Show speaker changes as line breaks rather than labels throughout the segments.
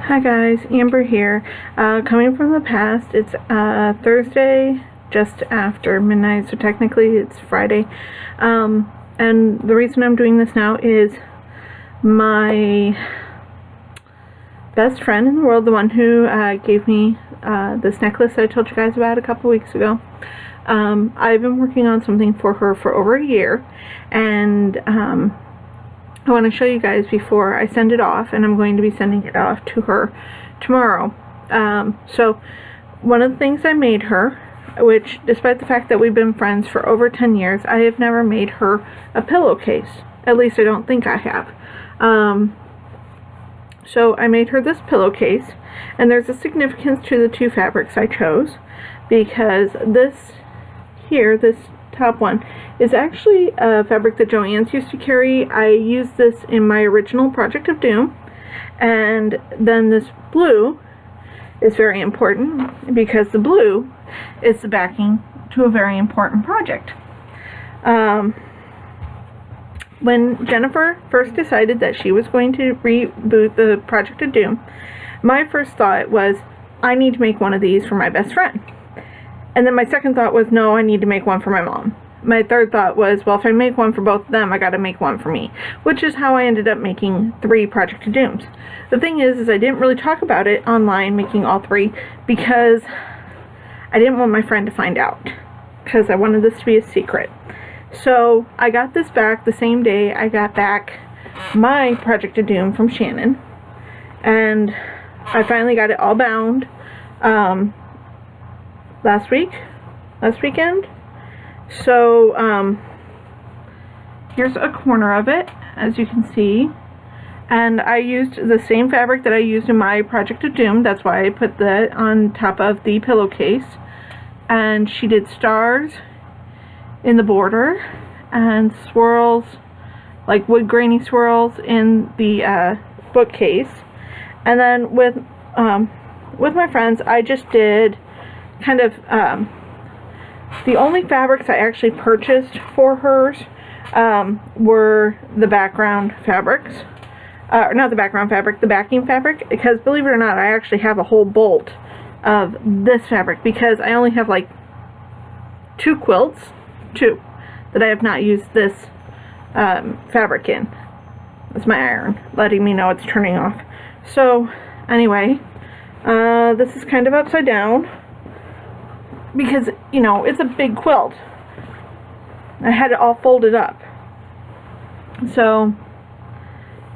Hi guys, Amber here. Coming from the past, it's Thursday just after midnight, so technically it's Friday. And the reason I'm doing this now is my best friend in the world, the one who gave me this necklace that I told you guys about a couple weeks ago. I've been working on something for her for over a year, and I want to show you guys before I send it off, and I'm going to be sending it off to her tomorrow. So one of the things I made her, which despite the fact that we've been friends for over 10 years, I have never made her a pillowcase. At least I don't think I have. So I made her this pillowcase, and there's a significance to the two fabrics I chose, because this here, this top one, is actually a fabric that Joann's used to carry. I used this in my original Project of Doom, and then this blue is very important because the blue is the backing to a very important project. When Jennifer first decided that she was going to reboot the Project of Doom, my first thought was, I need to make one of these for my best friend. And then my second thought was, no, I need to make one for my mom. My third thought was, well, if I make one for both of them, I gotta make one for me. Which is how I ended up making 3 Project of Dooms. The thing is I didn't really talk about it online, making all 3, because I didn't want my friend to find out. Because I wanted this to be a secret. So I got this back the same day I got back my Project of Doom from Shannon. And I finally got it all bound last weekend. So here's a corner of it, as you can see, and I used the same fabric that I used in my Project of Doom. That's why I put that on top of the pillowcase. And she did stars in the border and swirls, like wood grainy swirls, in the bookcase. And then with my friends, I just did kind of the only fabrics I actually purchased for hers were the background fabrics. Not the background fabric, the backing fabric. Because believe it or not, I actually have a whole bolt of this fabric, because I only have like 2 quilts, that I have not used this fabric in. That's my iron letting me know it's turning off. So anyway, this is kind of upside down, because, you know, it's a big quilt. I had it all folded up. So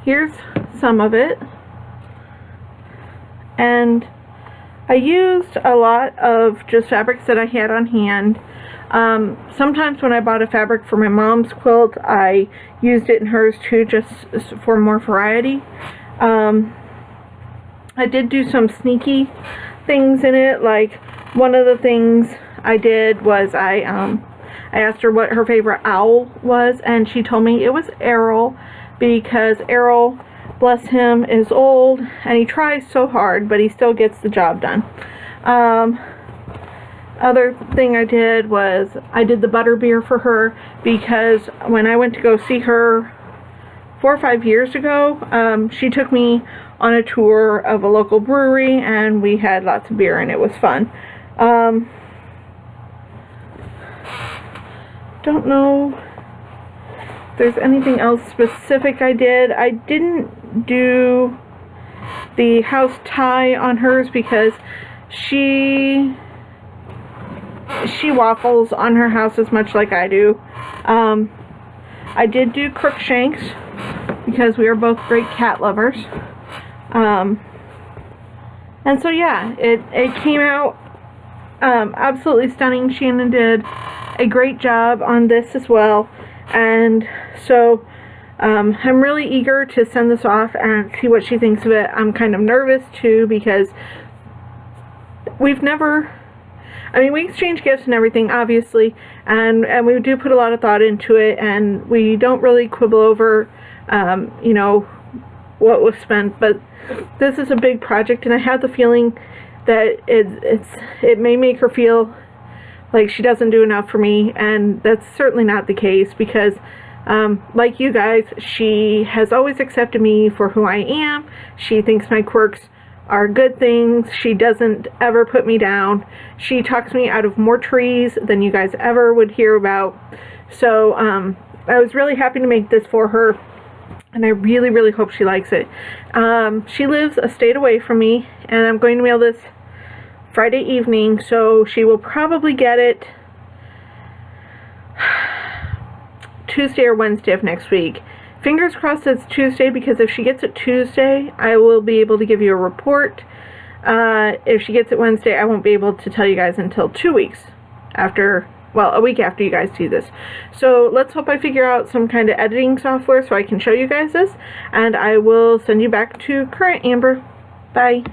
here's some of it. And I used a lot of just fabrics that I had on hand. Sometimes when I bought a fabric for my mom's quilt, I used it in hers too, just for more variety. I did do some sneaky things in it, like one of the things I did was I asked her what her favorite owl was, and she told me it was Errol, because Errol, bless him, is old and he tries so hard, but he still gets the job done. Other thing I did was I did the butterbeer for her, because when I went to go see her 4 or 5 years ago, she took me on a tour of a local brewery, and we had lots of beer and it was fun. Don't know if there's anything else specific I did. I didn't do the house tie on hers because she waffles on her house as much like I do. I did do crook shanks because we are both great cat lovers. And so yeah, it came out absolutely stunning. Shannon did a great job on this as well, and so I'm really eager to send this off and see what she thinks of it. I'm kind of nervous too, because we exchange gifts and everything, obviously, and we do put a lot of thought into it, and we don't really quibble over you know, what was spent, but this is a big project, and I have the feeling that it may make her feel like she doesn't do enough for me, and that's certainly not the case, because like you guys, she has always accepted me for who I am. She thinks my quirks are good things. She doesn't ever put me down. She talks me out of more trees than you guys ever would hear about. So I was really happy to make this for her, and I really, really hope she likes it. She lives a state away from me, and I'm going to mail this Friday evening, so she will probably get it Tuesday or Wednesday of next week. Fingers crossed it's Tuesday, because if she gets it Tuesday, I will be able to give you a report. If she gets it Wednesday, I won't be able to tell you guys until 2 weeks after, well, a week after you guys see this. So let's hope I figure out some kind of editing software so I can show you guys this, and I will send you back to current Amber. Bye.